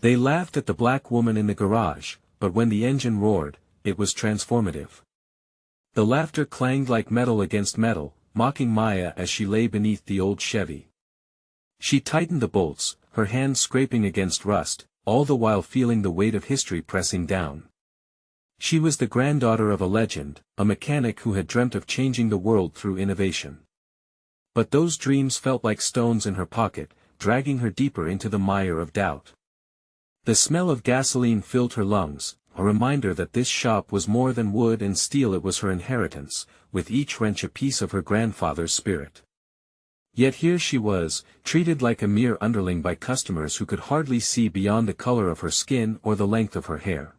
They laughed at the black woman in the garage, but when the engine roared, it was transformative. The laughter clanged like metal against metal, mocking Maya as she lay beneath the old Chevy. She tightened the bolts, her hands scraping against rust, all the while feeling the weight of history pressing down. She was the granddaughter of a legend, a mechanic who had dreamt of changing the world through innovation. But those dreams felt like stones in her pocket, dragging her deeper into the mire of doubt. The smell of gasoline filled her lungs, a reminder that this shop was more than wood and steel. It was her inheritance, with each wrench a piece of her grandfather's spirit. Yet here she was, treated like a mere underling by customers who could hardly see beyond the color of her skin or the length of her hair.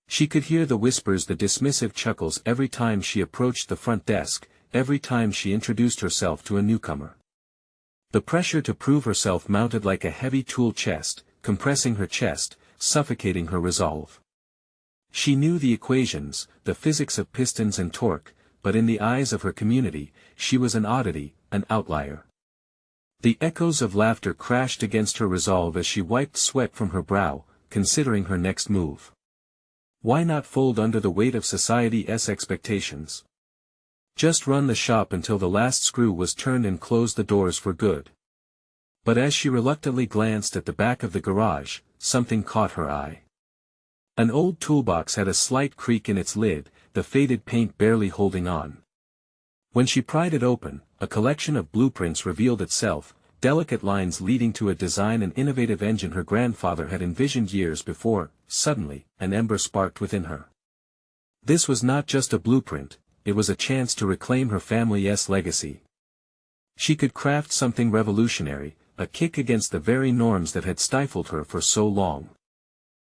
She could hear the whispers, the dismissive chuckles every time she approached the front desk, every time she introduced herself to a newcomer. The pressure to prove herself mounted like a heavy tool chest, compressing her chest, suffocating her resolve. She knew the equations, the physics of pistons and torque, but in the eyes of her community, she was an oddity, an outlier. The echoes of laughter crashed against her resolve as she wiped sweat from her brow, considering her next move. Why not fold under the weight of society's expectations? Just run the shop until the last screw was turned and close the doors for good. But as she reluctantly glanced at the back of the garage, something caught her eye. An old toolbox had a slight creak in its lid, the faded paint barely holding on. When she pried it open, a collection of blueprints revealed itself, delicate lines leading to a design and innovative engine her grandfather had envisioned years before. Suddenly, an ember sparked within her. This was not just a blueprint, it was a chance to reclaim her family's legacy. She could craft something revolutionary, a kick against the very norms that had stifled her for so long.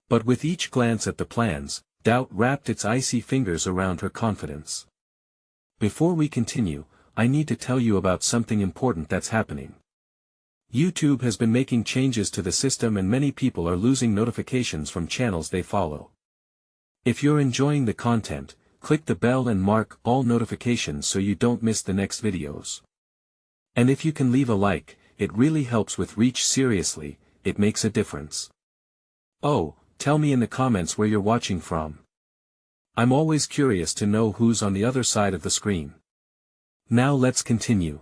But with each glance at the plans, doubt wrapped its icy fingers around her confidence. Before we continue, I need to tell you about something important that's happening. YouTube has been making changes to the system and many people are losing notifications from channels they follow. If you're enjoying the content, click the bell and mark all notifications so you don't miss the next videos. And if you can leave a like, it really helps with reach. Seriously, it makes a difference. Oh, tell me in the comments where you're watching from. I'm always curious to know who's on the other side of the screen. Now let's continue.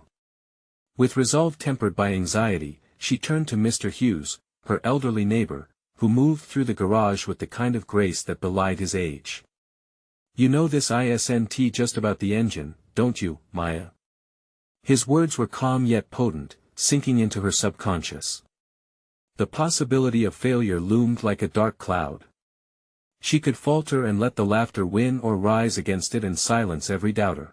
With resolve tempered by anxiety, she turned to Mr. Hughes, her elderly neighbor, who moved through the garage with the kind of grace that belied his age. You know this isn't just about the engine, don't you, Maya? His words were calm yet potent, sinking into her subconscious. The possibility of failure loomed like a dark cloud. She could falter and let the laughter win or rise against it and silence every doubter.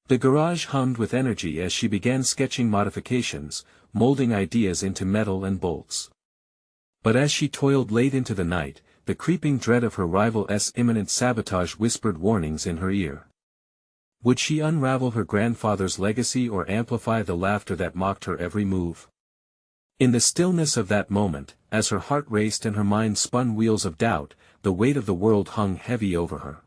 The garage hummed with energy as she began sketching modifications, molding ideas into metal and bolts. But as she toiled late into the night, the creeping dread of her rival's imminent sabotage whispered warnings in her ear. Would she unravel her grandfather's legacy or amplify the laughter that mocked her every move? In the stillness of that moment, as her heart raced and her mind spun wheels of doubt, the weight of the world hung heavy over her.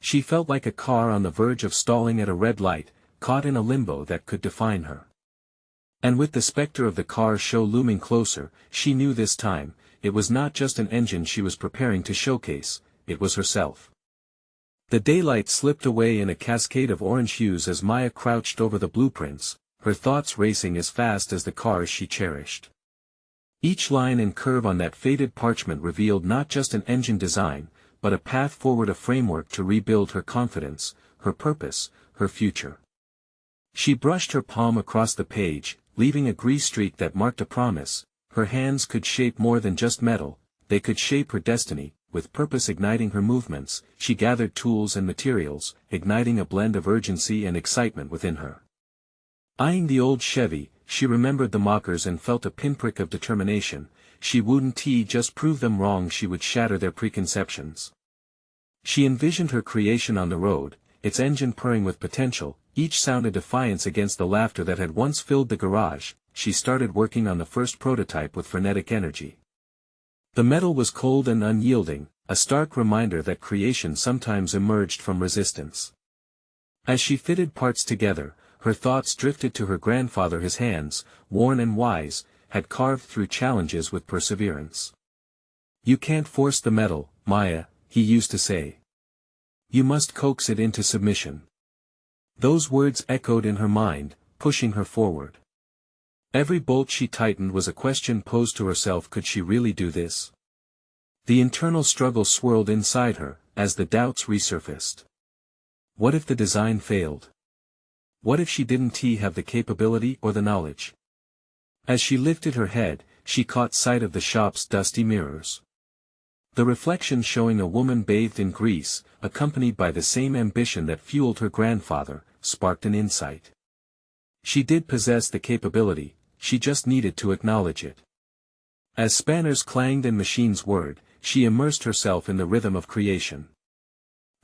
She felt like a car on the verge of stalling at a red light, caught in a limbo that could define her. And with the specter of the car show looming closer, she knew this time, it was not just an engine she was preparing to showcase, it was herself. The daylight slipped away in a cascade of orange hues as Maya crouched over the blueprints, her thoughts racing as fast as the cars she cherished. Each line and curve on that faded parchment revealed not just an engine design, but a path forward, a framework to rebuild her confidence, her purpose, her future. She brushed her palm across the page, leaving a grease streak that marked a promise. Her hands could shape more than just metal, they could shape her destiny. With purpose igniting her movements, she gathered tools and materials, igniting a blend of urgency and excitement within her. Eyeing the old Chevy, she remembered the mockers and felt a pinprick of determination. She wouldn't just prove them wrong, she would shatter their preconceptions. She envisioned her creation on the road, its engine purring with potential, each sound a defiance against the laughter that had once filled the garage. She started working on the first prototype with frenetic energy. The metal was cold and unyielding, a stark reminder that creation sometimes emerged from resistance. As she fitted parts together, her thoughts drifted to her grandfather, his hands, worn and wise, had carved through challenges with perseverance. "You can't force the metal, Maya," he used to say. "You must coax it into submission." Those words echoed in her mind, pushing her forward. Every bolt she tightened was a question posed to herself: could she really do this? The internal struggle swirled inside her, as the doubts resurfaced. What if the design failed? What if she didn't have the capability or the knowledge? As she lifted her head, she caught sight of the shop's dusty mirrors. The reflection showing a woman bathed in grease, accompanied by the same ambition that fueled her grandfather, sparked an insight. She did possess the capability, she just needed to acknowledge it. As spanners clanged and machines whirred, she immersed herself in the rhythm of creation.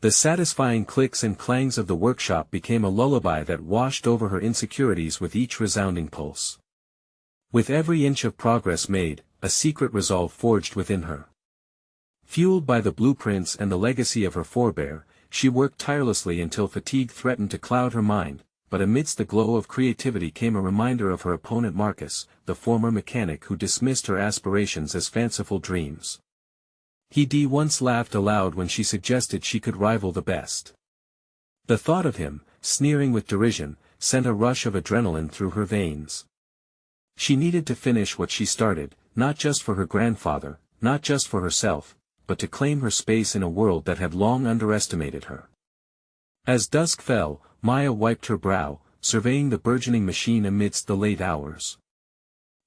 The satisfying clicks and clangs of the workshop became a lullaby that washed over her insecurities with each resounding pulse. With every inch of progress made, a secret resolve forged within her. Fueled by the blueprints and the legacy of her forebear, she worked tirelessly until fatigue threatened to cloud her mind, but amidst the glow of creativity came a reminder of her opponent Marcus, the former mechanic who dismissed her aspirations as fanciful dreams. He once laughed aloud when she suggested she could rival the best. The thought of him, sneering with derision, sent a rush of adrenaline through her veins. She needed to finish what she started, not just for her grandfather, not just for herself, but to claim her space in a world that had long underestimated her. As dusk fell, Maya wiped her brow, surveying the burgeoning machine amidst the late hours.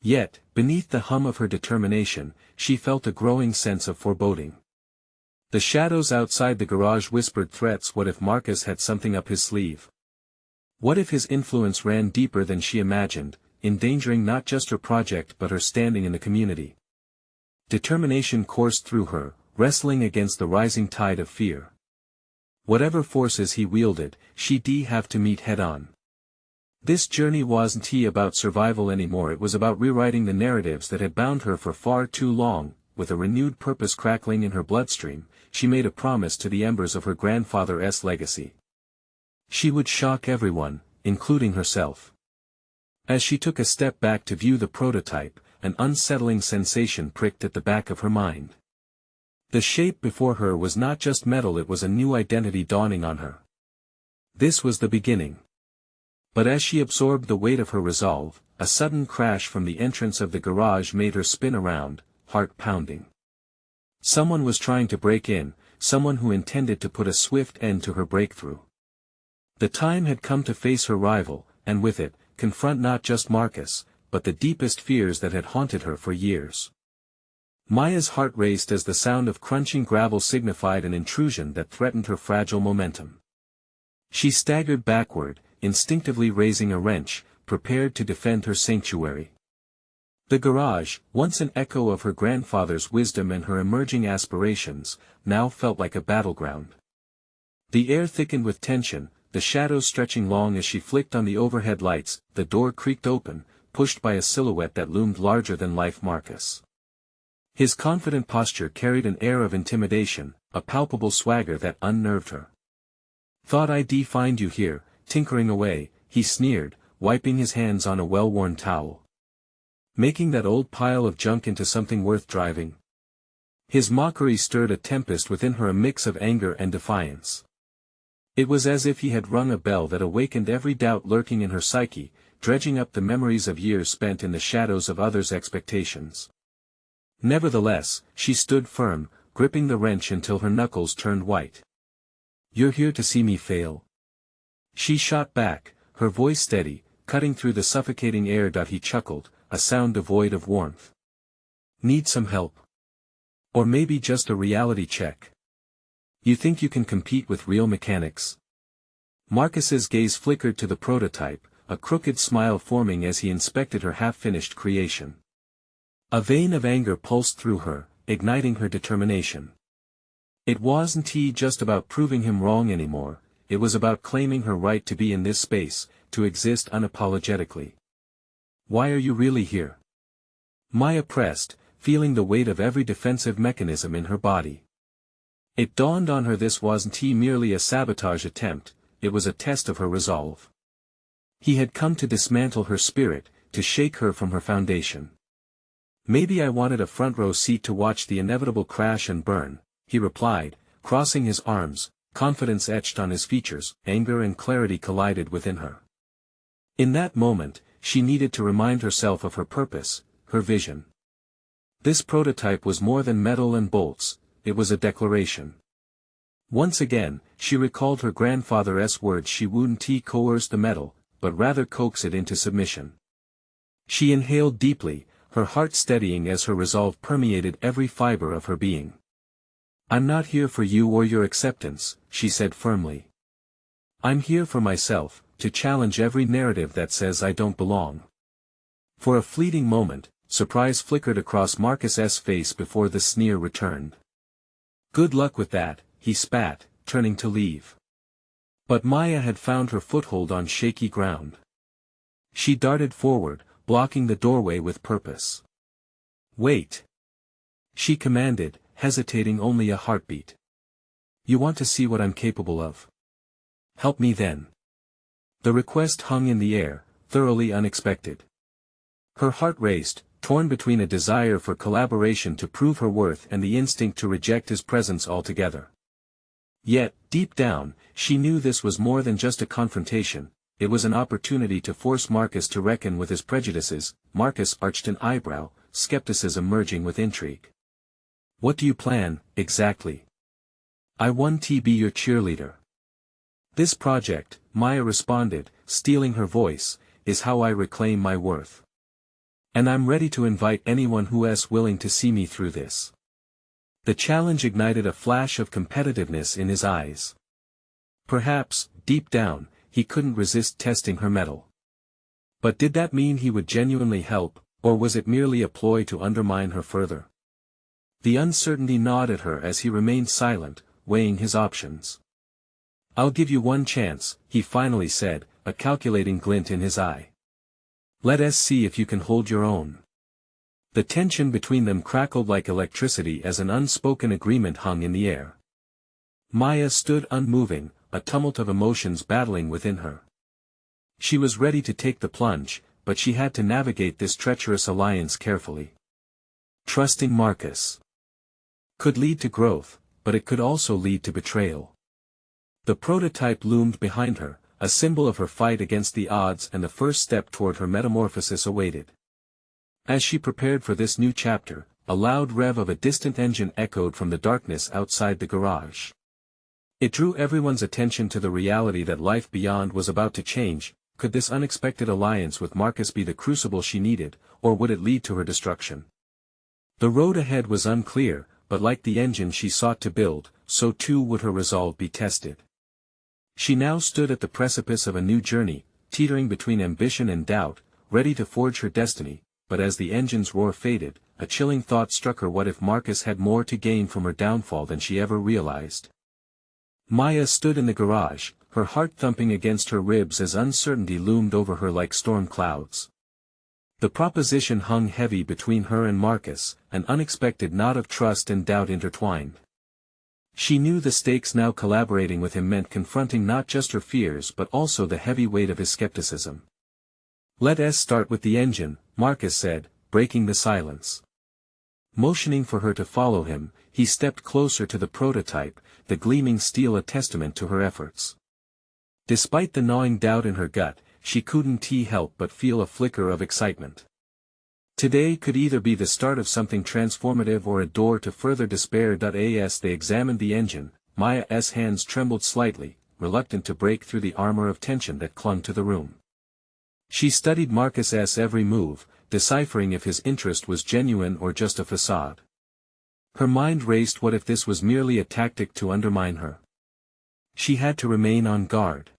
Yet, beneath the hum of her determination, she felt a growing sense of foreboding. The shadows outside the garage whispered threats. What if Marcus had something up his sleeve? What if his influence ran deeper than she imagined, endangering not just her project but her standing in the community? Determination coursed through her, wrestling against the rising tide of fear. Whatever forces he wielded, she'd have to meet head-on. This journey wasn't about survival anymore. It was about rewriting the narratives that had bound her for far too long. With a renewed purpose crackling in her bloodstream, she made a promise to the embers of her grandfather's legacy. She would shock everyone, including herself. As she took a step back to view the prototype, an unsettling sensation pricked at the back of her mind. The shape before her was not just metal, it was a new identity dawning on her. This was the beginning. But as she absorbed the weight of her resolve, a sudden crash from the entrance of the garage made her spin around, heart pounding. Someone was trying to break in, someone who intended to put a swift end to her breakthrough. The time had come to face her rival, and with it, confront not just Marcus, but the deepest fears that had haunted her for years. Maya's heart raced as the sound of crunching gravel signified an intrusion that threatened her fragile momentum. She staggered backward, instinctively raising a wrench, prepared to defend her sanctuary. The garage, once an echo of her grandfather's wisdom and her emerging aspirations, now felt like a battleground. The air thickened with tension, the shadows stretching long as she flicked on the overhead lights. The door creaked open, pushed by a silhouette that loomed larger than life: Marcus. His confident posture carried an air of intimidation, a palpable swagger that unnerved her. "Thought I'd find you here, tinkering away," he sneered, wiping his hands on a well-worn towel. "Making that old pile of junk into something worth driving?" His mockery stirred a tempest within her, a mix of anger and defiance. It was as if he had rung a bell that awakened every doubt lurking in her psyche, dredging up the memories of years spent in the shadows of others' expectations. Nevertheless, she stood firm, gripping the wrench until her knuckles turned white. "You're here to see me fail?" She shot back, her voice steady, cutting through the suffocating air. He chuckled, a sound devoid of warmth. "Need some help? Or maybe just a reality check? You think you can compete with real mechanics?" Marcus's gaze flickered to the prototype, a crooked smile forming as he inspected her half-finished creation. A vein of anger pulsed through her, igniting her determination. It wasn't just about proving him wrong anymore, it was about claiming her right to be in this space, to exist unapologetically. "Why are you really here?" Maya pressed, feeling the weight of every defensive mechanism in her body. It dawned on her this wasn't merely a sabotage attempt, it was a test of her resolve. He had come to dismantle her spirit, to shake her from her foundation. Maybe I wanted a front row seat to watch the inevitable crash and burn, he replied, crossing his arms, confidence etched on his features. Anger and clarity collided within her. In that moment, she needed to remind herself of her purpose, her vision. This prototype was more than metal and bolts, it was a declaration. Once again, she recalled her grandfather's words: she wouldn't coerce the metal, but rather coax it into submission. She inhaled deeply, her heart steadying as her resolve permeated every fiber of her being. I'm not here for you or your acceptance, she said firmly. I'm here for myself, to challenge every narrative that says I don't belong. For a fleeting moment, surprise flickered across Marcus's face before the sneer returned. Good luck with that, he spat, turning to leave. But Maya had found her foothold on shaky ground. She darted forward, blocking the doorway with purpose. Wait! She commanded, hesitating only a heartbeat. You want to see what I'm capable of? Help me then. The request hung in the air, thoroughly unexpected. Her heart raced, torn between a desire for collaboration to prove her worth and the instinct to reject his presence altogether. Yet, deep down, she knew this was more than just a confrontation. It was an opportunity to force Marcus to reckon with his prejudices. Marcus arched an eyebrow, skepticism merging with intrigue. What do you plan, exactly? I want to be your cheerleader. This project, Maya responded, steeling her voice, is how I reclaim my worth. And I'm ready to invite anyone who is willing to see me through this. The challenge ignited a flash of competitiveness in his eyes. Perhaps, deep down, he couldn't resist testing her mettle. But did that mean he would genuinely help, or was it merely a ploy to undermine her further? The uncertainty gnawed at her as he remained silent, weighing his options. I'll give you one chance, he finally said, a calculating glint in his eye. Let us see if you can hold your own. The tension between them crackled like electricity as an unspoken agreement hung in the air. Maya stood unmoving, a tumult of emotions battling within her. She was ready to take the plunge, but she had to navigate this treacherous alliance carefully. Trusting Marcus could lead to growth, but it could also lead to betrayal. The prototype loomed behind her, a symbol of her fight against the odds, and the first step toward her metamorphosis awaited. As she prepared for this new chapter, a loud rev of a distant engine echoed from the darkness outside the garage. It drew everyone's attention to the reality that life beyond was about to change. Could this unexpected alliance with Marcus be the crucible she needed, or would it lead to her destruction? The road ahead was unclear, but like the engine she sought to build, so too would her resolve be tested. She now stood at the precipice of a new journey, teetering between ambition and doubt, ready to forge her destiny, but as the engine's roar faded, a chilling thought struck her: what if Marcus had more to gain from her downfall than she ever realized? Maya stood in the garage, her heart thumping against her ribs as uncertainty loomed over her like storm clouds. The proposition hung heavy between her and Marcus, an unexpected knot of trust and doubt intertwined. She knew the stakes now. Collaborating with him meant confronting not just her fears but also the heavy weight of his skepticism. Let us start with the engine, Marcus said, breaking the silence. Motioning for her to follow him, he stepped closer to the prototype, the gleaming steel a testament to her efforts. Despite the gnawing doubt in her gut, she couldn't help but feel a flicker of excitement. Today could either be the start of something transformative or a door to further despair. As they examined the engine, Maya's hands trembled slightly, reluctant to break through the armor of tension that clung to the room. She studied Marcus's every move, deciphering if his interest was genuine or just a facade. Her mind raced: what if this was merely a tactic to undermine her? She had to remain on guard.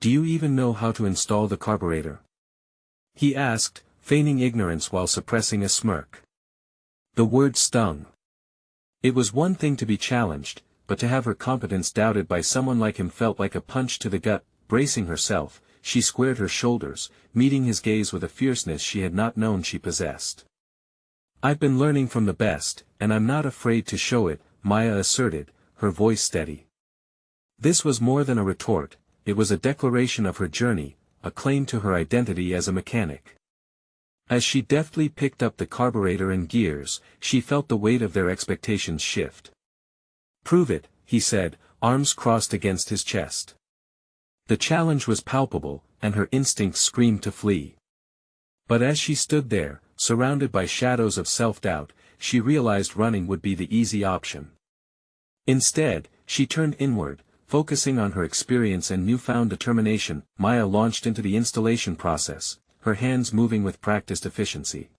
Do you even know how to install the carburetor? He asked, feigning ignorance while suppressing a smirk. The word stung. It was one thing to be challenged, but to have her competence doubted by someone like him felt like a punch to the gut. Bracing herself, she squared her shoulders, meeting his gaze with a fierceness she had not known she possessed. I've been learning from the best, and I'm not afraid to show it, Maya asserted, her voice steady. This was more than a retort, it was a declaration of her journey, a claim to her identity as a mechanic. As she deftly picked up the carburetor and gears, she felt the weight of their expectations shift. "Prove it," he said, arms crossed against his chest. The challenge was palpable, and her instincts screamed to flee. But as she stood there, surrounded by shadows of self-doubt, she realized running would be the easy option. Instead, she turned inward, focusing on her experience and newfound determination. Maya launched into the installation process, her hands moving with practiced efficiency.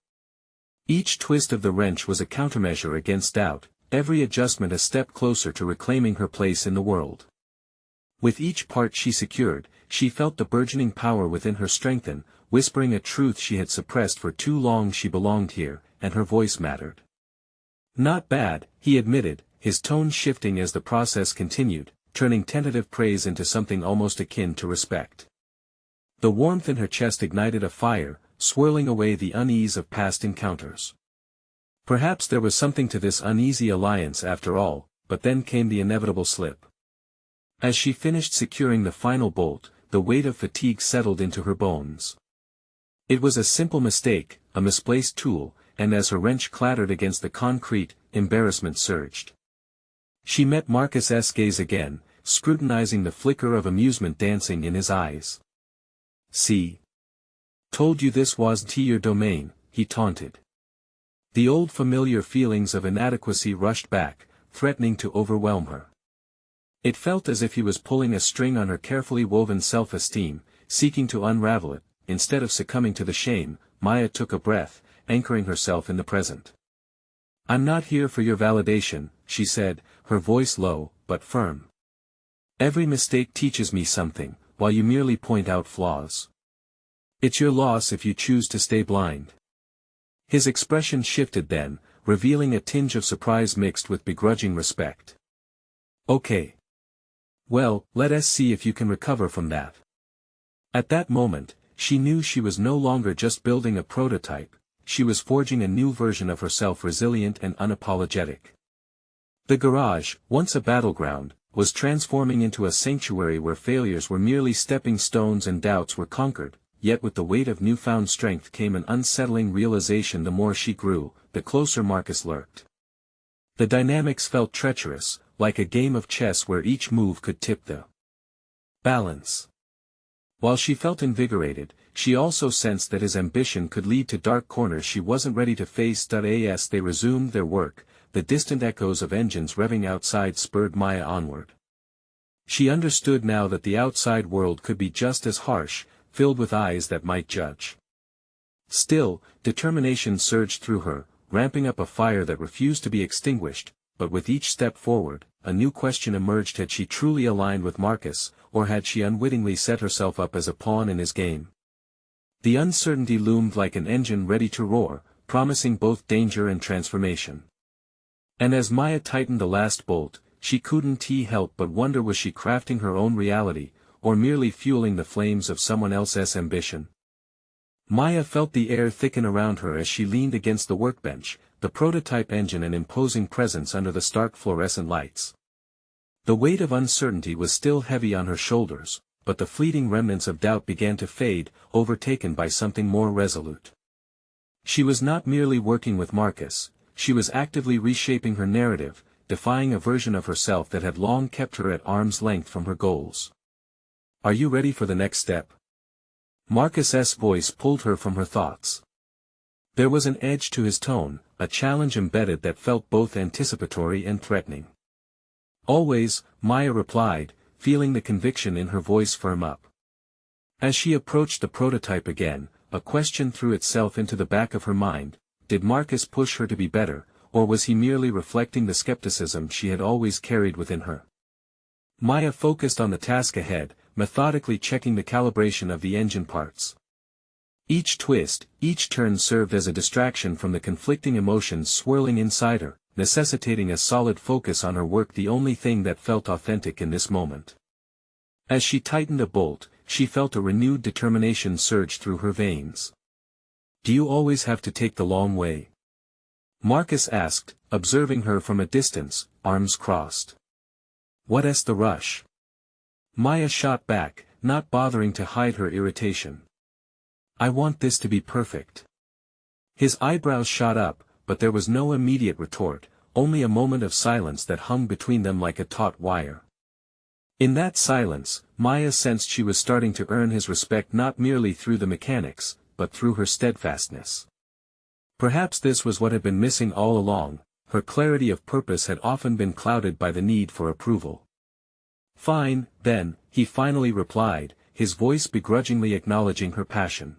Each twist of the wrench was a countermeasure against doubt, every adjustment a step closer to reclaiming her place in the world. With each part she secured, she felt the burgeoning power within her strengthen, whispering a truth she had suppressed for too long. She belonged here, and her voice mattered. "Not bad," he admitted, his tone shifting as the process continued, turning tentative praise into something almost akin to respect. The warmth in her chest ignited a fire, swirling away the unease of past encounters. Perhaps there was something to this uneasy alliance after all, but then came the inevitable slip. As she finished securing the final bolt, the weight of fatigue settled into her bones. It was a simple mistake, a misplaced tool, and as her wrench clattered against the concrete, embarrassment surged. She met Marcus's gaze again, scrutinizing the flicker of amusement dancing in his eyes. "See? Told you this wasn't your domain," he taunted. The old familiar feelings of inadequacy rushed back, threatening to overwhelm her. It felt as if he was pulling a string on her carefully woven self-esteem, seeking to unravel it. Instead of succumbing to the shame, Maya took a breath, anchoring herself in the present. "I'm not here for your validation," she said, her voice low, but firm. "Every mistake teaches me something, while you merely point out flaws. It's your loss if you choose to stay blind." His expression shifted then, revealing a tinge of surprise mixed with begrudging respect. "Okay. Well, let us see if you can recover from that." At that moment, she knew she was no longer just building a prototype, she was forging a new version of herself, resilient and unapologetic. The garage, once a battleground, was transforming into a sanctuary where failures were merely stepping stones and doubts were conquered, yet with the weight of newfound strength came an unsettling realization. The more she grew, the closer Marcus lurked. The dynamics felt treacherous, like a game of chess where each move could tip the balance. While she felt invigorated, she also sensed that his ambition could lead to dark corners she wasn't ready to face. As they resumed their work, the distant echoes of engines revving outside spurred Maya onward. She understood now that the outside world could be just as harsh, filled with eyes that might judge. Still, determination surged through her, ramping up a fire that refused to be extinguished, but with each step forward, a new question emerged: had she truly aligned with Marcus, or had she unwittingly set herself up as a pawn in his game? The uncertainty loomed like an engine ready to roar, promising both danger and transformation. And as Maya tightened the last bolt, she couldn't help but wonder, was she crafting her own reality, or merely fueling the flames of someone else's ambition? Maya felt the air thicken around her as she leaned against the workbench, the prototype engine an imposing presence under the stark fluorescent lights. The weight of uncertainty was still heavy on her shoulders, but the fleeting remnants of doubt began to fade, overtaken by something more resolute. She was not merely working with Marcus, she was actively reshaping her narrative, defying a version of herself that had long kept her at arm's length from her goals. "Are you ready for the next step?" Marcus's voice pulled her from her thoughts. There was an edge to his tone, a challenge embedded that felt both anticipatory and threatening. "Always," Maya replied, feeling the conviction in her voice firm up. As she approached the prototype again, a question threw itself into the back of her mind: did Marcus push her to be better, or was he merely reflecting the skepticism she had always carried within her? Maya focused on the task ahead, methodically checking the calibration of the engine parts. Each twist, each turn served as a distraction from the conflicting emotions swirling inside her, necessitating a solid focus on her work, the only thing that felt authentic in this moment. As she tightened a bolt, she felt a renewed determination surge through her veins. "Do you always have to take the long way?" Marcus asked, observing her from a distance, arms crossed. "What's the rush?" Maya shot back, not bothering to hide her irritation. "I want this to be perfect. His eyebrows shot up, but there was no immediate retort, only a moment of silence that hung between them like a taut wire. In that silence, Maya sensed she was starting to earn his respect not merely through the mechanics, but through her steadfastness. Perhaps this was what had been missing all along. Her clarity of purpose had often been clouded by the need for approval. "Fine, then," he finally replied, his voice begrudgingly acknowledging her passion.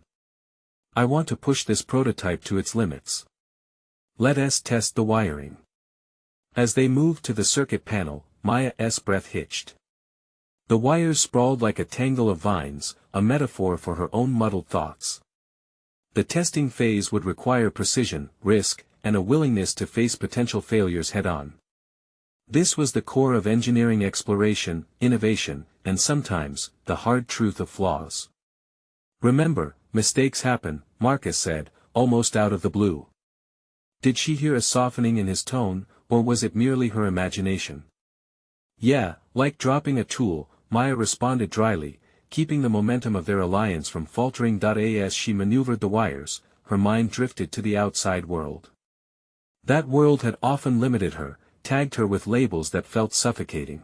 "I want to push this prototype to its limits. Let us test the wiring." As they moved to the circuit panel, Maya's breath hitched. The wires sprawled like a tangle of vines, a metaphor for her own muddled thoughts. The testing phase would require precision, risk, and a willingness to face potential failures head-on. This was the core of engineering exploration, innovation, and sometimes, the hard truth of flaws. "Remember, mistakes happen," Marcus said, almost out of the blue. Did she hear a softening in his tone, or was it merely her imagination? "Yeah, like dropping a tool," Maya responded dryly, keeping the momentum of their alliance from faltering. As she maneuvered the wires, her mind drifted to the outside world. That world had often limited her, tagged her with labels that felt suffocating.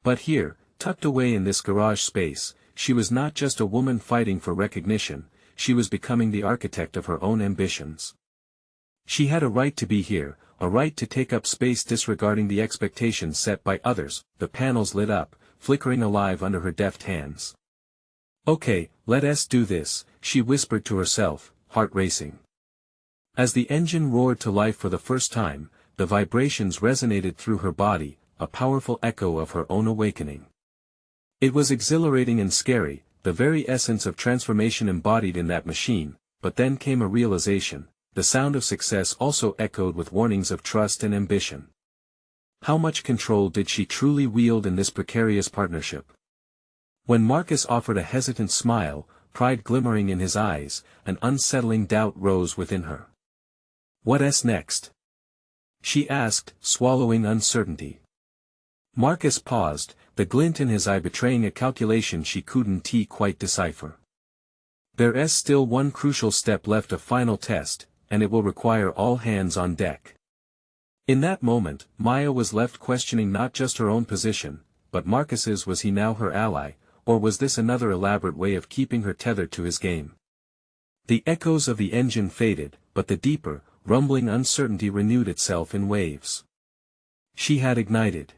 But here, tucked away in this garage space, she was not just a woman fighting for recognition, she was becoming the architect of her own ambitions. She had a right to be here, a right to take up space disregarding the expectations set by others. The panels lit up, flickering alive under her deft hands. "Okay, let us do this," she whispered to herself, heart racing. As the engine roared to life for the first time, the vibrations resonated through her body, a powerful echo of her own awakening. It was exhilarating and scary, the very essence of transformation embodied in that machine, but then came a realization. The sound of success also echoed with warnings of trust and ambition. How much control did she truly wield in this precarious partnership? When Marcus offered a hesitant smile, pride glimmering in his eyes, an unsettling doubt rose within her. "What's next?" she asked, swallowing uncertainty. Marcus paused, the glint in his eye betraying a calculation she couldn't quite decipher. "There's still one crucial step left, a final test, and it will require all hands on deck." In that moment, Maya was left questioning not just her own position, but Marcus's. Was he now her ally, or was this another elaborate way of keeping her tethered to his game? The echoes of the engine faded, but the deeper, rumbling uncertainty renewed itself in waves. She had ignited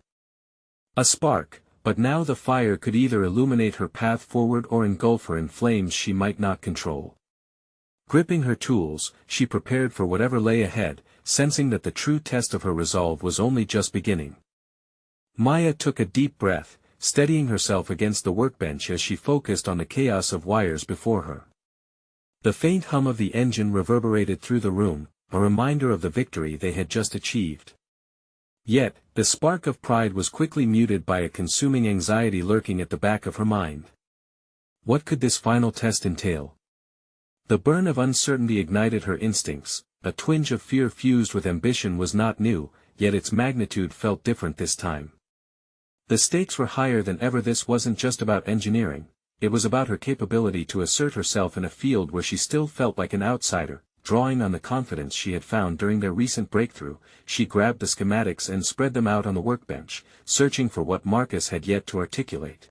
a spark, but now the fire could either illuminate her path forward or engulf her in flames she might not control. Gripping her tools, she prepared for whatever lay ahead, sensing that the true test of her resolve was only just beginning. Maya took a deep breath, steadying herself against the workbench as she focused on the chaos of wires before her. The faint hum of the engine reverberated through the room, a reminder of the victory they had just achieved. Yet, the spark of pride was quickly muted by a consuming anxiety lurking at the back of her mind. What could this final test entail? The burn of uncertainty ignited her instincts, a twinge of fear fused with ambition was not new, yet its magnitude felt different this time. The stakes were higher than ever. This wasn't just about engineering, it was about her capability to assert herself in a field where she still felt like an outsider. Drawing on the confidence she had found during their recent breakthrough, she grabbed the schematics and spread them out on the workbench, searching for what Marcus had yet to articulate.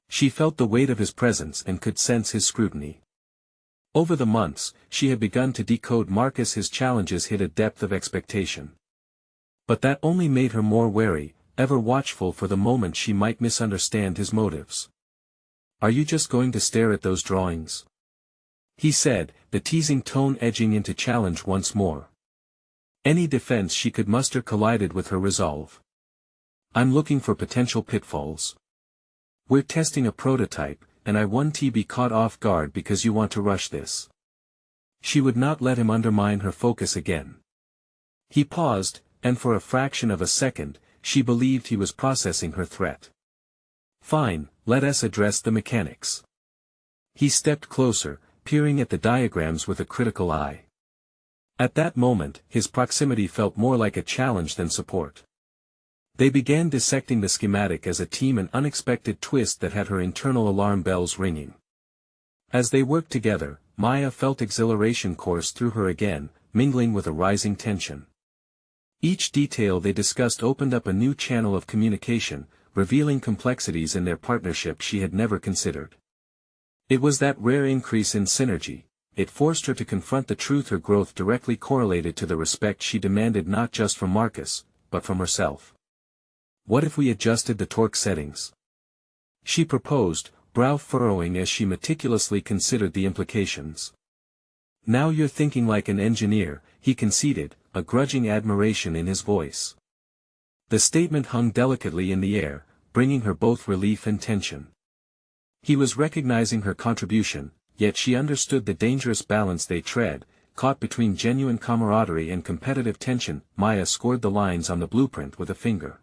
She felt the weight of his presence and could sense his scrutiny. Over the months, she had begun to decode Marcus. His challenges hid a depth of expectation. But that only made her more wary, ever watchful for the moment she might misunderstand his motives. "Are you just going to stare at those drawings?" he said, the teasing tone edging into challenge once more. Any defense she could muster collided with her resolve. "I'm looking for potential pitfalls. We're testing a prototype, and I won't be caught off guard because you want to rush this." She would not let him undermine her focus again. He paused, and for a fraction of a second, she believed he was processing her threat. "Fine, let us address the mechanics." He stepped closer, peering at the diagrams with a critical eye. At that moment, his proximity felt more like a challenge than support. They began dissecting the schematic as a team, an unexpected twist that had her internal alarm bells ringing. As they worked together, Maya felt exhilaration course through her again, mingling with a rising tension. Each detail they discussed opened up a new channel of communication, revealing complexities in their partnership she had never considered. It was that rare increase in synergy. It forced her to confront the truth her growth directly correlated to the respect she demanded not just from Marcus, but from herself. What if we adjusted the torque settings? She proposed, brow furrowing as she meticulously considered the implications. Now you're thinking like an engineer, he conceded, a grudging admiration in his voice. The statement hung delicately in the air, bringing her both relief and tension. He was recognizing her contribution, yet she understood the dangerous balance they tread, caught between genuine camaraderie and competitive tension. Maya scored the lines on the blueprint with a finger.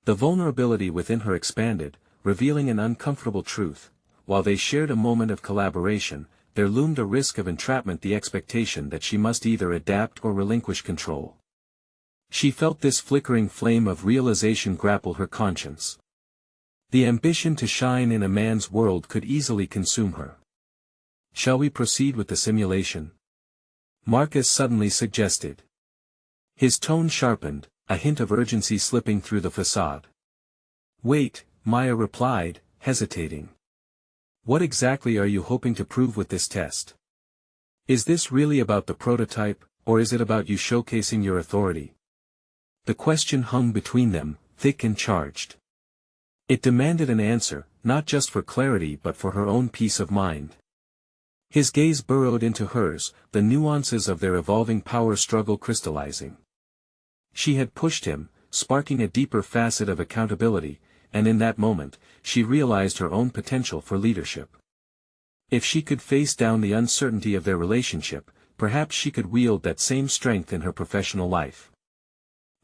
The vulnerability within her expanded, revealing an uncomfortable truth. While they shared a moment of collaboration, there loomed a risk of entrapment, the expectation that she must either adapt or relinquish control. She felt this flickering flame of realization grapple her conscience. The ambition to shine in a man's world could easily consume her. Shall we proceed with the simulation? Marcus suddenly suggested. His tone sharpened, a hint of urgency slipping through the facade. Wait, Maya replied, hesitating. What exactly are you hoping to prove with this test? Is this really about the prototype, or is it about you showcasing your authority? The question hung between them, thick and charged. It demanded an answer, not just for clarity but for her own peace of mind. His gaze burrowed into hers, the nuances of their evolving power struggle crystallizing. She had pushed him, sparking a deeper facet of accountability, and in that moment, she realized her own potential for leadership. If she could face down the uncertainty of their relationship, perhaps she could wield that same strength in her professional life.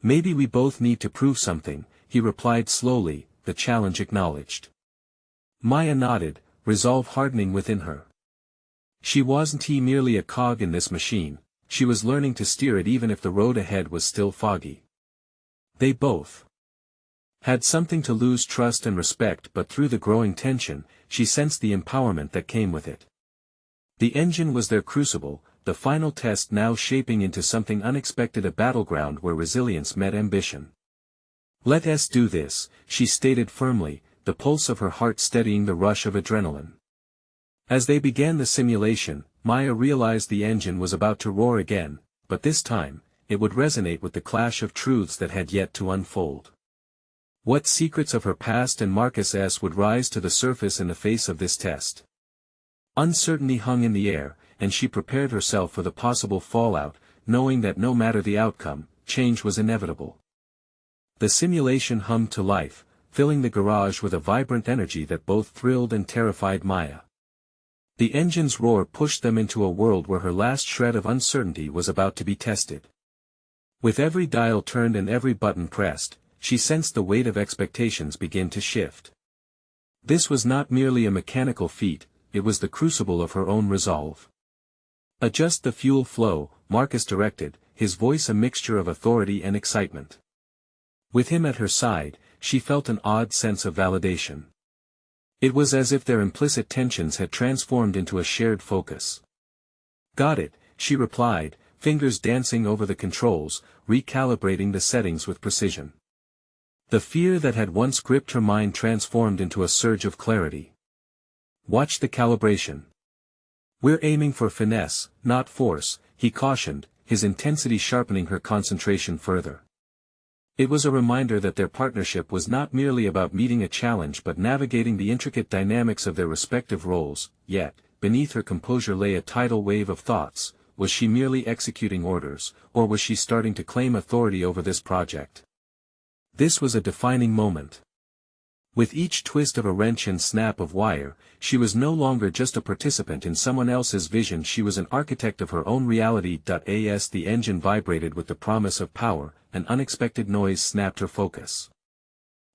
Maybe we both need to prove something, he replied slowly, the challenge acknowledged. Maya nodded, resolve hardening within her. She wasn't merely a cog in this machine, she was learning to steer it even if the road ahead was still foggy. They both had something to lose, trust and respect, but through the growing tension, she sensed the empowerment that came with it. The engine was their crucible, the final test now shaping into something unexpected, a battleground where resilience met ambition. Let us do this, she stated firmly, the pulse of her heart steadying the rush of adrenaline. As they began the simulation, Maya realized the engine was about to roar again, but this time, it would resonate with the clash of truths that had yet to unfold. What secrets of her past and Marcus' would rise to the surface in the face of this test? Uncertainty hung in the air, and she prepared herself for the possible fallout, knowing that no matter the outcome, change was inevitable. The simulation hummed to life, filling the garage with a vibrant energy that both thrilled and terrified Maya. The engine's roar pushed them into a world where her last shred of uncertainty was about to be tested. With every dial turned and every button pressed, she sensed the weight of expectations begin to shift. This was not merely a mechanical feat, it was the crucible of her own resolve. Adjust the fuel flow, Marcus directed, his voice a mixture of authority and excitement. With him at her side, she felt an odd sense of validation. It was as if their implicit tensions had transformed into a shared focus. Got it, she replied, fingers dancing over the controls, recalibrating the settings with precision. The fear that had once gripped her mind transformed into a surge of clarity. Watch the calibration. We're aiming for finesse, not force, he cautioned, his intensity sharpening her concentration further. It was a reminder that their partnership was not merely about meeting a challenge but navigating the intricate dynamics of their respective roles, yet, beneath her composure lay a tidal wave of thoughts. Was she merely executing orders, or was she starting to claim authority over this project? This was a defining moment. With each twist of a wrench and snap of wire, she was no longer just a participant in someone else's vision, she was an architect of her own reality. As the engine vibrated with the promise of power, an unexpected noise snapped her focus.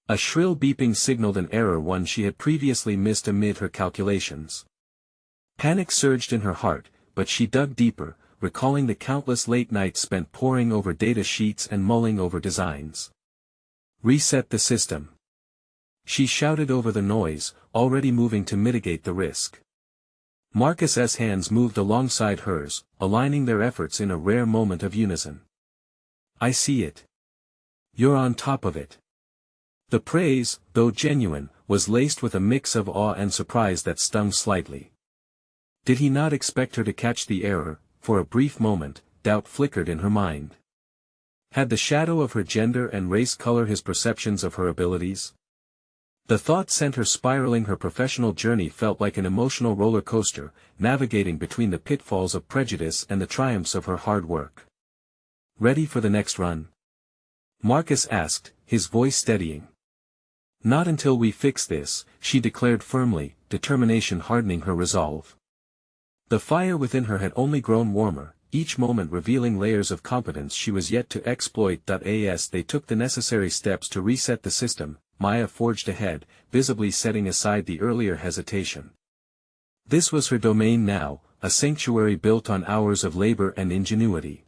A shrill beeping signaled an error, one she had previously missed amid her calculations. Panic surged in her heart, but she dug deeper, recalling the countless late nights spent poring over data sheets and mulling over designs. Reset the system. She shouted over the noise, already moving to mitigate the risk. Marcus's hands moved alongside hers, aligning their efforts in a rare moment of unison. I see it. You're on top of it. The praise, though genuine, was laced with a mix of awe and surprise that stung slightly. Did he not expect her to catch the error? For a brief moment, doubt flickered in her mind. Had the shadow of her gender and race color his perceptions of her abilities? The thought sent her spiraling. Her professional journey felt like an emotional roller coaster, navigating between the pitfalls of prejudice and the triumphs of her hard work. Ready for the next run? Marcus asked, his voice steadying. Not until we fix this, she declared firmly, determination hardening her resolve. The fire within her had only grown warmer, each moment revealing layers of competence she was yet to exploit. As they took the necessary steps to reset the system, Maya forged ahead, visibly setting aside the earlier hesitation. This was her domain now, a sanctuary built on hours of labor and ingenuity.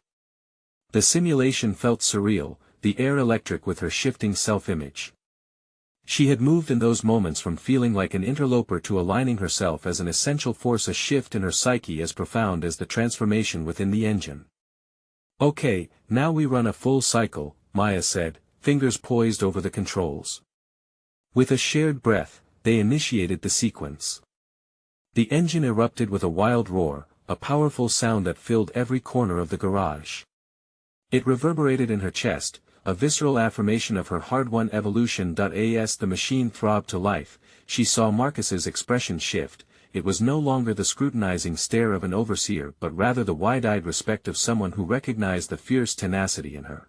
The simulation felt surreal, the air electric with her shifting self-image. She had moved in those moments from feeling like an interloper to aligning herself as an essential force, a shift in her psyche as profound as the transformation within the engine. Okay, now we run a full cycle, Maya said, fingers poised over the controls. With a shared breath, they initiated the sequence. The engine erupted with a wild roar, a powerful sound that filled every corner of the garage. It reverberated in her chest, a visceral affirmation of her hard-won evolution. As the machine throbbed to life, she saw Marcus's expression shift. It was no longer the scrutinizing stare of an overseer but rather the wide-eyed respect of someone who recognized the fierce tenacity in her.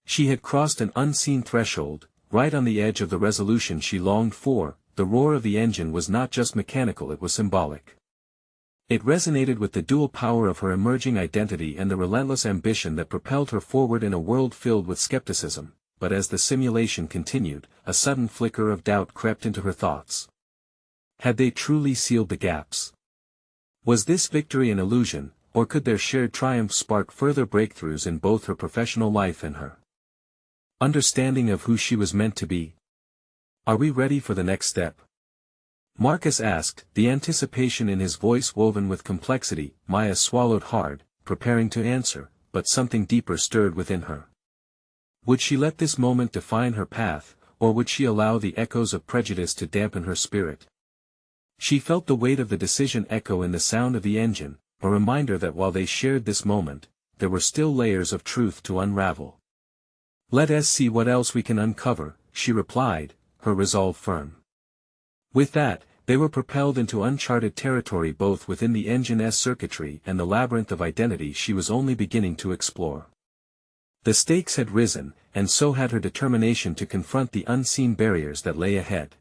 She had crossed an unseen threshold, right on the edge of the resolution she longed for. The roar of the engine was not just mechanical, it was symbolic. It resonated with the dual power of her emerging identity and the relentless ambition that propelled her forward in a world filled with skepticism. But as the simulation continued, a sudden flicker of doubt crept into her thoughts. Had they truly sealed the gaps? Was this victory an illusion, or could their shared triumph spark further breakthroughs in both her professional life and her understanding of who she was meant to be? Are we ready for the next step? Marcus asked, the anticipation in his voice woven with complexity. Maya swallowed hard, preparing to answer, but something deeper stirred within her. Would she let this moment define her path, or would she allow the echoes of prejudice to dampen her spirit? She felt the weight of the decision echo in the sound of the engine, a reminder that while they shared this moment, there were still layers of truth to unravel. Let us see what else we can uncover, she replied, her resolve firm. With that, they were propelled into uncharted territory both within the engine's circuitry and the labyrinth of identity she was only beginning to explore. The stakes had risen, and so had her determination to confront the unseen barriers that lay ahead.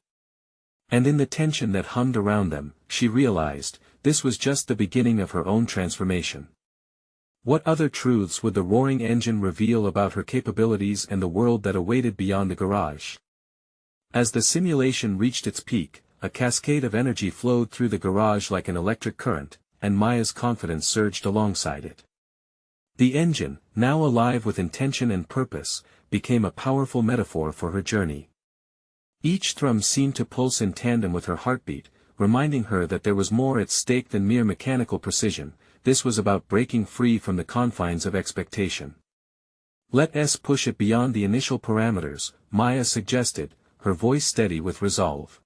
And in the tension that hummed around them, she realized, this was just the beginning of her own transformation. What other truths would the roaring engine reveal about her capabilities and the world that awaited beyond the garage? As the simulation reached its peak, a cascade of energy flowed through the garage like an electric current, and Maya's confidence surged alongside it. The engine, now alive with intention and purpose, became a powerful metaphor for her journey. Each thrum seemed to pulse in tandem with her heartbeat, reminding her that there was more at stake than mere mechanical precision. This was about breaking free from the confines of expectation. Let us push it beyond the initial parameters, Maya suggested, her voice steady with resolve.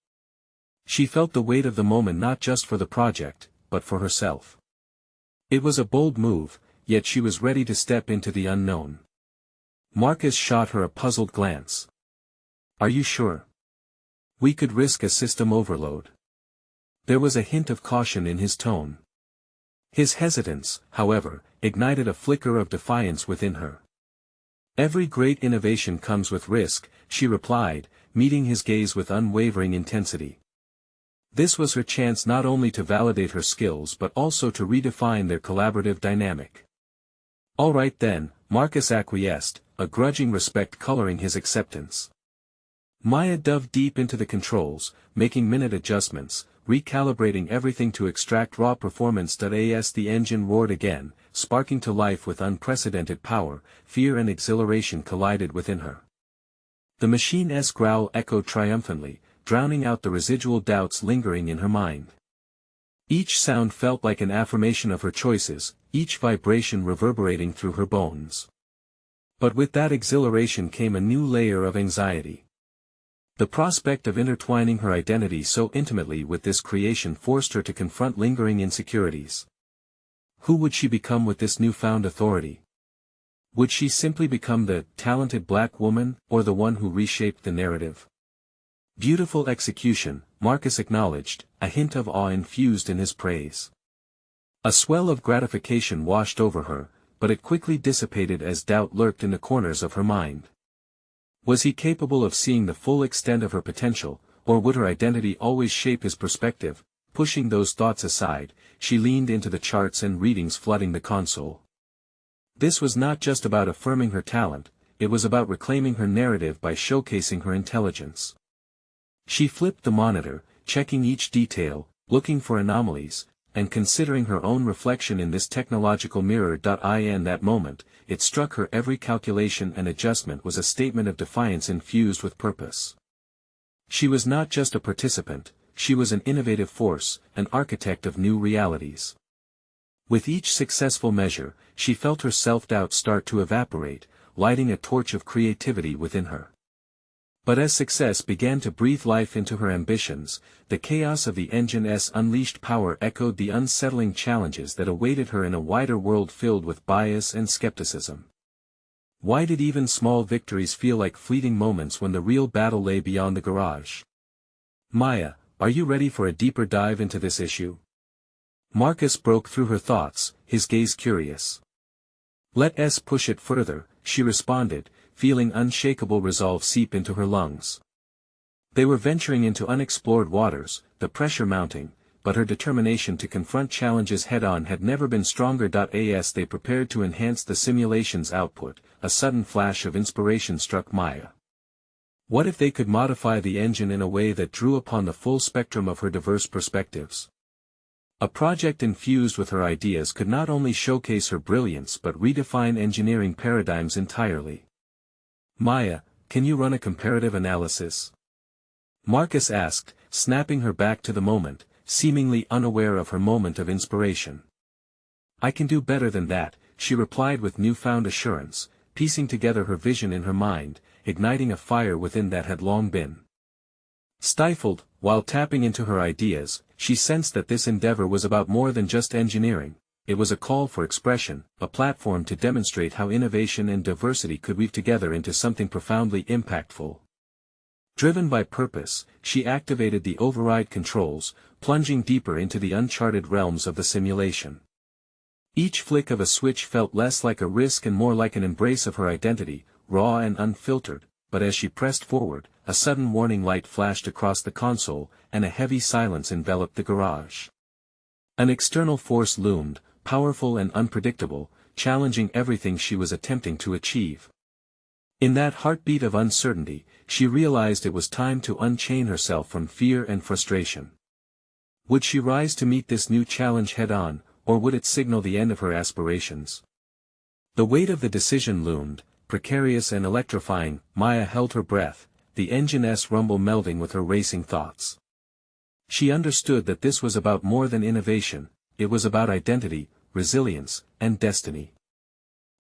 She felt the weight of the moment not just for the project, but for herself. It was a bold move, yet she was ready to step into the unknown. Marcus shot her a puzzled glance. Are you sure? We could risk a system overload. There was a hint of caution in his tone. His hesitance, however, ignited a flicker of defiance within her. Every great innovation comes with risk, she replied, meeting his gaze with unwavering intensity. This was her chance not only to validate her skills but also to redefine their collaborative dynamic. All right then, Marcus acquiesced, a grudging respect coloring his acceptance. Maya dove deep into the controls, making minute adjustments, recalibrating everything to extract raw performance. As the engine roared again, sparking to life with unprecedented power, fear and exhilaration collided within her. The machine's growl echoed triumphantly, drowning out the residual doubts lingering in her mind. Each sound felt like an affirmation of her choices, each vibration reverberating through her bones. But with that exhilaration came a new layer of anxiety. The prospect of intertwining her identity so intimately with this creation forced her to confront lingering insecurities. Who would she become with this newfound authority? Would she simply become the talented black woman, or the one who reshaped the narrative? Beautiful execution, Marcus acknowledged, a hint of awe infused in his praise. A swell of gratification washed over her, but it quickly dissipated as doubt lurked in the corners of her mind. Was he capable of seeing the full extent of her potential, or would her identity always shape his perspective? Pushing those thoughts aside, she leaned into the charts and readings flooding the console. This was not just about affirming her talent, it was about reclaiming her narrative by showcasing her intelligence. She flipped the monitor, checking each detail, looking for anomalies, and considering her own reflection in this technological mirror. In that moment, it struck her every calculation and adjustment was a statement of defiance infused with purpose. She was not just a participant, she was an innovative force, an architect of new realities. With each successful measure, she felt her self-doubt start to evaporate, lighting a torch of creativity within her. But as success began to breathe life into her ambitions, the chaos of the engine's unleashed power echoed the unsettling challenges that awaited her in a wider world filled with bias and skepticism. Why did even small victories feel like fleeting moments when the real battle lay beyond the garage? Maya, are you ready for a deeper dive into this issue? Marcus broke through her thoughts, his gaze curious. Let's push it further, she responded, feeling unshakable resolve seep into her lungs. They were venturing into unexplored waters, the pressure mounting, but her determination to confront challenges head-on had never been stronger. As they prepared to enhance the simulation's output, a sudden flash of inspiration struck Maya. What if they could modify the engine in a way that drew upon the full spectrum of her diverse perspectives? A project infused with her ideas could not only showcase her brilliance but redefine engineering paradigms entirely. Maya, can you run a comparative analysis? Marcus asked, snapping her back to the moment, seemingly unaware of her moment of inspiration. I can do better than that, she replied with newfound assurance, piecing together her vision in her mind, igniting a fire within that had long been stifled. While tapping into her ideas, she sensed that this endeavor was about more than just engineering. It was a call for expression, a platform to demonstrate how innovation and diversity could weave together into something profoundly impactful. Driven by purpose, she activated the override controls, plunging deeper into the uncharted realms of the simulation. Each flick of a switch felt less like a risk and more like an embrace of her identity, raw and unfiltered, but as she pressed forward, a sudden warning light flashed across the console, and a heavy silence enveloped the garage. An external force loomed, powerful and unpredictable, challenging everything she was attempting to achieve. In that heartbeat of uncertainty, she realized it was time to unchain herself from fear and frustration. Would she rise to meet this new challenge head-on, or would it signal the end of her aspirations? The weight of the decision loomed, precarious and electrifying. Maya held her breath, the engine's rumble melding with her racing thoughts. She understood that this was about more than innovation, it was about identity, resilience, and destiny.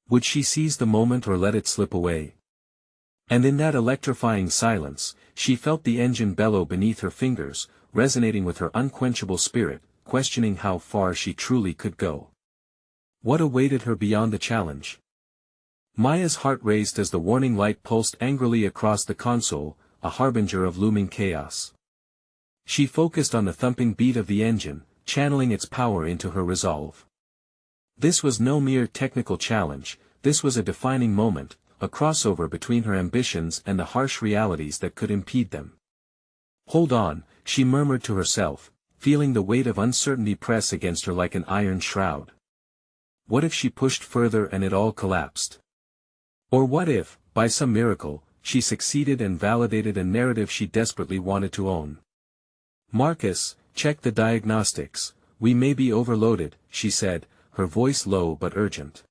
Would she seize the moment or let it slip away? And in that electrifying silence, she felt the engine bellow beneath her fingers, resonating with her unquenchable spirit, questioning how far she truly could go. What awaited her beyond the challenge? Maya's heart raced as the warning light pulsed angrily across the console, a harbinger of looming chaos. She focused on the thumping beat of the engine, channeling its power into her resolve. This was no mere technical challenge, this was a defining moment, a crossover between her ambitions and the harsh realities that could impede them. Hold on, she murmured to herself, feeling the weight of uncertainty press against her like an iron shroud. What if she pushed further and it all collapsed? Or what if, by some miracle, she succeeded and validated a narrative she desperately wanted to own? Marcus, check the diagnostics, we may be overloaded, she said, her voice low but urgent.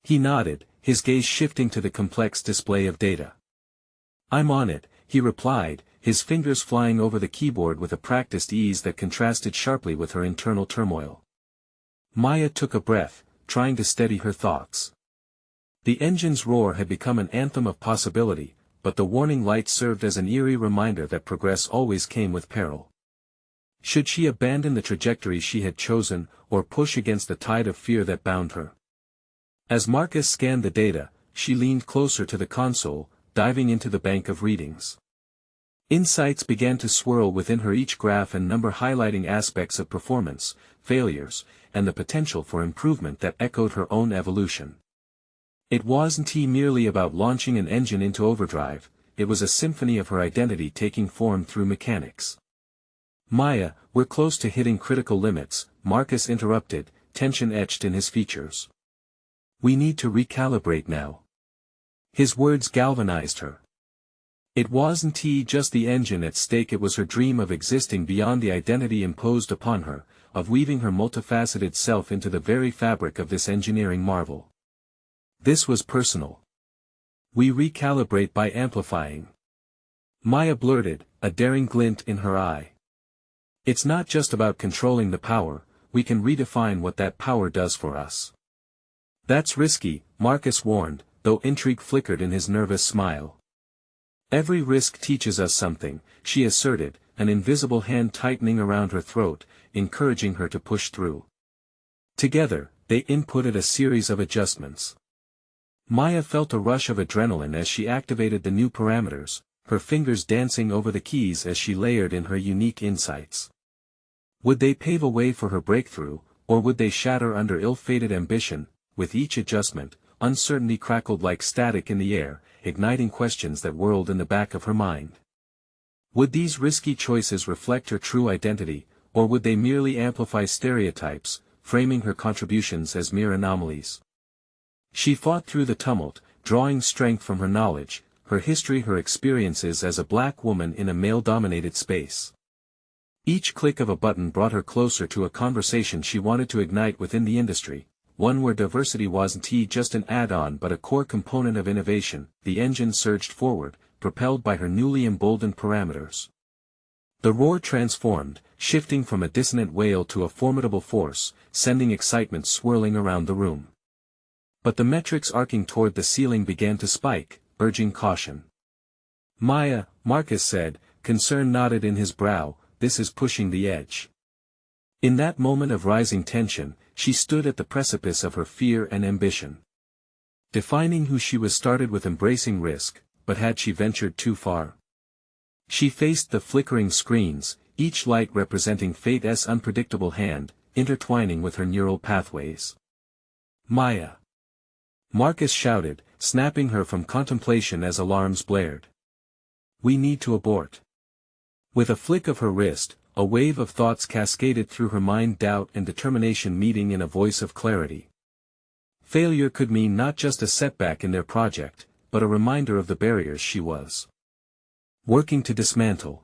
He nodded, his gaze shifting to the complex display of data. I'm on it, he replied, his fingers flying over the keyboard with a practiced ease that contrasted sharply with her internal turmoil. Maya took a breath, trying to steady her thoughts. The engine's roar had become an anthem of possibility, but the warning light served as an eerie reminder that progress always came with peril. Should she abandon the trajectory she had chosen, or push against the tide of fear that bound her? As Marcus scanned the data, she leaned closer to the console, diving into the bank of readings. Insights began to swirl within her, each graph and number highlighting aspects of performance, failures, and the potential for improvement that echoed her own evolution. It wasn't merely about launching an engine into overdrive, it was a symphony of her identity taking form through mechanics. "Maya, we're close to hitting critical limits," Marcus interrupted, tension etched in his features. "We need to recalibrate now." His words galvanized her. It wasn't just the engine at stake, it was her dream of existing beyond the identity imposed upon her, of weaving her multifaceted self into the very fabric of this engineering marvel. This was personal. "We recalibrate by amplifying," Maya blurted, a daring glint in her eye. "It's not just about controlling the power, we can redefine what that power does for us." "That's risky," Marcus warned, though intrigue flickered in his nervous smile. "Every risk teaches us something," she asserted, an invisible hand tightening around her throat, encouraging her to push through. Together, they inputted a series of adjustments. Maya felt a rush of adrenaline as she activated the new parameters, her fingers dancing over the keys as she layered in her unique insights. Would they pave a way for her breakthrough, or would they shatter under ill-fated ambition? With each adjustment, uncertainty crackled like static in the air, igniting questions that whirled in the back of her mind. Would these risky choices reflect her true identity, or would they merely amplify stereotypes, framing her contributions as mere anomalies? She fought through the tumult, drawing strength from her knowledge, her history, her experiences as a black woman in a male-dominated space. Each click of a button brought her closer to a conversation she wanted to ignite within the industry, one where diversity wasn't just an add-on but a core component of innovation. The engine surged forward, propelled by her newly emboldened parameters. The roar transformed, shifting from a dissonant wail to a formidable force, sending excitement swirling around the room. But the metrics arcing toward the ceiling began to spike, urging caution. "Maya," Marcus said, concern knotted in his brow, "this is pushing the edge." In that moment of rising tension, she stood at the precipice of her fear and ambition. Defining who she was started with embracing risk, but had she ventured too far? She faced the flickering screens, each light representing fate's unpredictable hand, intertwining with her neural pathways. "Maya!" Marcus shouted, snapping her from contemplation as alarms blared. "We need to abort." With a flick of her wrist, a wave of thoughts cascaded through her mind, doubt and determination meeting in a voice of clarity. Failure could mean not just a setback in their project, but a reminder of the barriers she was working to dismantle.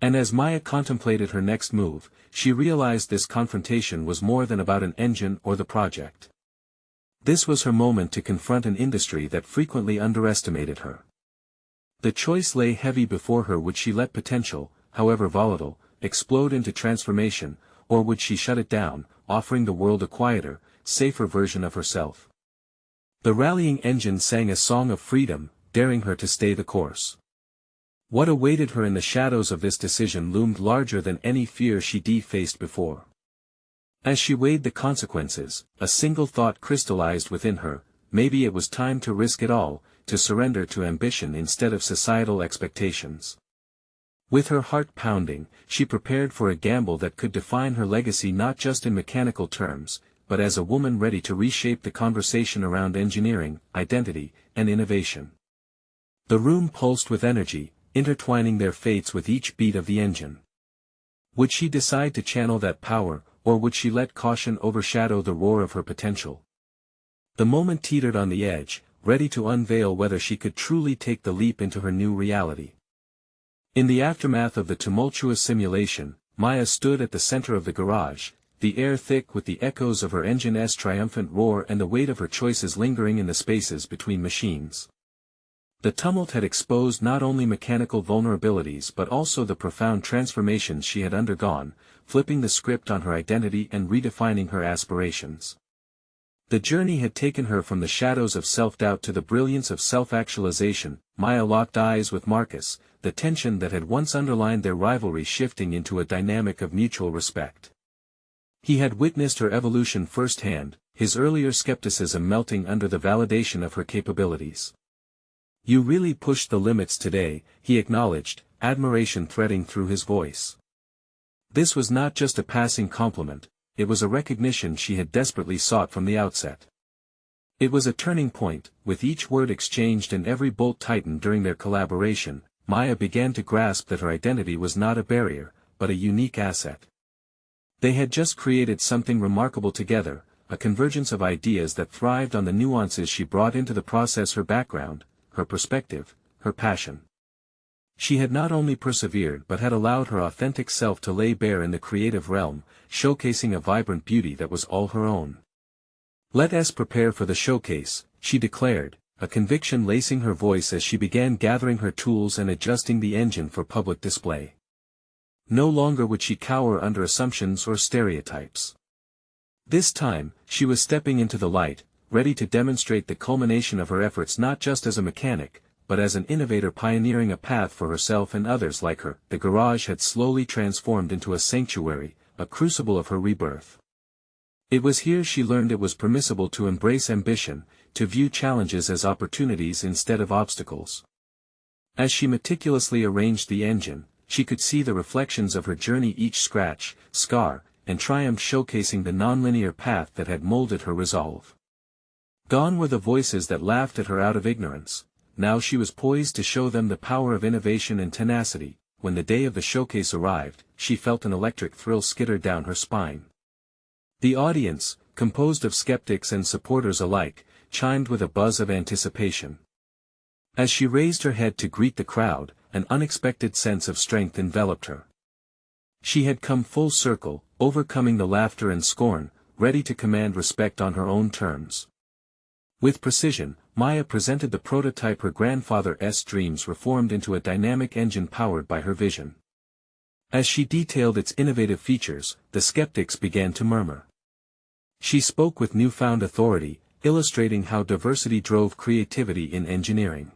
And as Maya contemplated her next move, she realized this confrontation was more than about an engine or the project. This was her moment to confront an industry that frequently underestimated her. The choice lay heavy before her: would she let potential, however volatile, explode into transformation, or would she shut it down, offering the world a quieter, safer version of herself? The rallying engine sang a song of freedom, daring her to stay the course. What awaited her in the shadows of this decision loomed larger than any fear she'd faced before. As she weighed the consequences, a single thought crystallized within her: maybe it was time to risk it all, to surrender to ambition instead of societal expectations. With her heart pounding, she prepared for a gamble that could define her legacy not just in mechanical terms, but as a woman ready to reshape the conversation around engineering, identity, and innovation. The room pulsed with energy, intertwining their fates with each beat of the engine. Would she decide to channel that power, or would she let caution overshadow the roar of her potential? The moment teetered on the edge, ready to unveil whether she could truly take the leap into her new reality. In the aftermath of the tumultuous simulation, Maya stood at the center of the garage, the air thick with the echoes of her engine's triumphant roar and the weight of her choices lingering in the spaces between machines. The tumult had exposed not only mechanical vulnerabilities but also the profound transformations she had undergone, flipping the script on her identity and redefining her aspirations. The journey had taken her from the shadows of self-doubt to the brilliance of self-actualization. Maya locked eyes with Marcus, the tension that had once underlined their rivalry shifting into a dynamic of mutual respect. He had witnessed her evolution firsthand, his earlier skepticism melting under the validation of her capabilities. "You really pushed the limits today," he acknowledged, admiration threading through his voice. This was not just a passing compliment, it was a recognition she had desperately sought from the outset. It was a turning point. With each word exchanged and every bolt tightened during their collaboration, Maya began to grasp that her identity was not a barrier, but a unique asset. They had just created something remarkable together, a convergence of ideas that thrived on the nuances she brought into the process: her background, her perspective, her passion. She had not only persevered but had allowed her authentic self to lay bare in the creative realm, showcasing a vibrant beauty that was all her own. "Let us prepare for the showcase," she declared, a conviction lacing her voice as she began gathering her tools and adjusting the engine for public display. No longer would she cower under assumptions or stereotypes. This time, she was stepping into the light, ready to demonstrate the culmination of her efforts not just as a mechanic, but as an innovator pioneering a path for herself and others like her. The garage had slowly transformed into a sanctuary, a crucible of her rebirth. It was here she learned it was permissible to embrace ambition, to view challenges as opportunities instead of obstacles. As she meticulously arranged the engine, she could see the reflections of her journey, each scratch, scar, and triumph showcasing the nonlinear path that had molded her resolve. Gone were the voices that laughed at her out of ignorance. Now she was poised to show them the power of innovation and tenacity. When the day of the showcase arrived, she felt an electric thrill skitter down her spine. The audience, composed of skeptics and supporters alike, chimed with a buzz of anticipation. As she raised her head to greet the crowd, an unexpected sense of strength enveloped her. She had come full circle, overcoming the laughter and scorn, ready to command respect on her own terms. With precision, Maya presented the prototype her grandfather's dreams reformed into a dynamic engine powered by her vision. As she detailed its innovative features, the skeptics began to murmur. She spoke with newfound authority, illustrating how diversity drove creativity in engineering.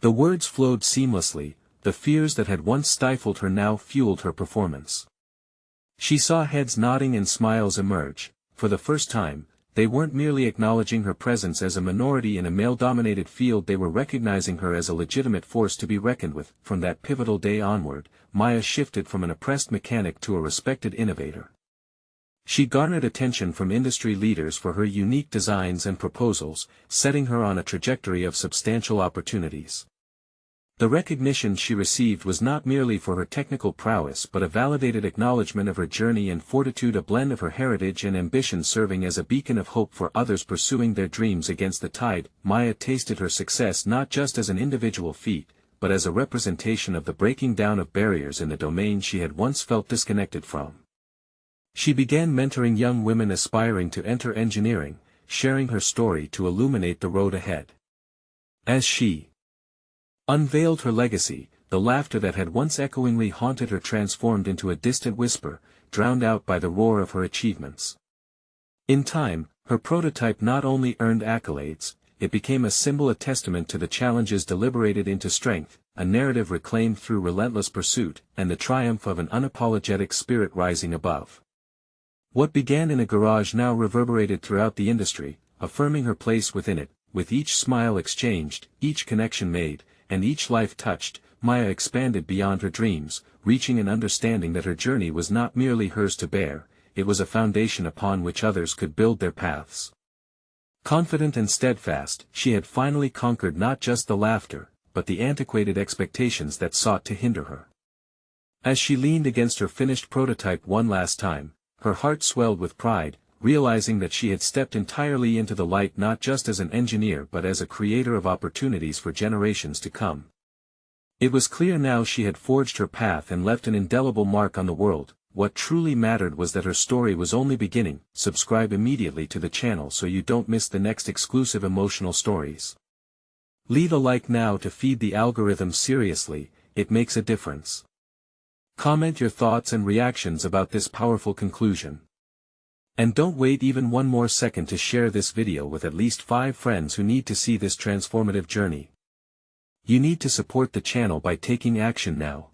The words flowed seamlessly, the fears that had once stifled her now fueled her performance. She saw heads nodding and smiles emerge. For the first time, they weren't merely acknowledging her presence as a minority in a male-dominated field, they were recognizing her as a legitimate force to be reckoned with. From that pivotal day onward, Maya shifted from an oppressed mechanic to a respected innovator. She garnered attention from industry leaders for her unique designs and proposals, setting her on a trajectory of substantial opportunities. The recognition she received was not merely for her technical prowess but a validated acknowledgement of her journey and fortitude, a blend of her heritage and ambition serving as a beacon of hope for others pursuing their dreams against the tide. Maya tasted her success not just as an individual feat, but as a representation of the breaking down of barriers in the domain she had once felt disconnected from. She began mentoring young women aspiring to enter engineering, sharing her story to illuminate the road ahead. As she unveiled her legacy, the laughter that had once echoingly haunted her transformed into a distant whisper, drowned out by the roar of her achievements. In time, her prototype not only earned accolades, it became a symbol, a testament to the challenges deliberated into strength, a narrative reclaimed through relentless pursuit, and the triumph of an unapologetic spirit rising above. What began in a garage now reverberated throughout the industry, affirming her place within it. With each smile exchanged, each connection made, and each life touched, Maya expanded beyond her dreams, reaching an understanding that her journey was not merely hers to bear, it was a foundation upon which others could build their paths. Confident and steadfast, she had finally conquered not just the laughter, but the antiquated expectations that sought to hinder her. As she leaned against her finished prototype one last time, her heart swelled with pride, realizing that she had stepped entirely into the light not just as an engineer but as a creator of opportunities for generations to come. It was clear now she had forged her path and left an indelible mark on the world. What truly mattered was that her story was only beginning. Subscribe immediately to the channel so you don't miss the next exclusive emotional stories. Leave a like now to feed the algorithm seriously, it makes a difference. Comment your thoughts and reactions about this powerful conclusion. And don't wait even one more second to share this video with at least 5 friends who need to see this transformative journey. You need to support the channel by taking action now.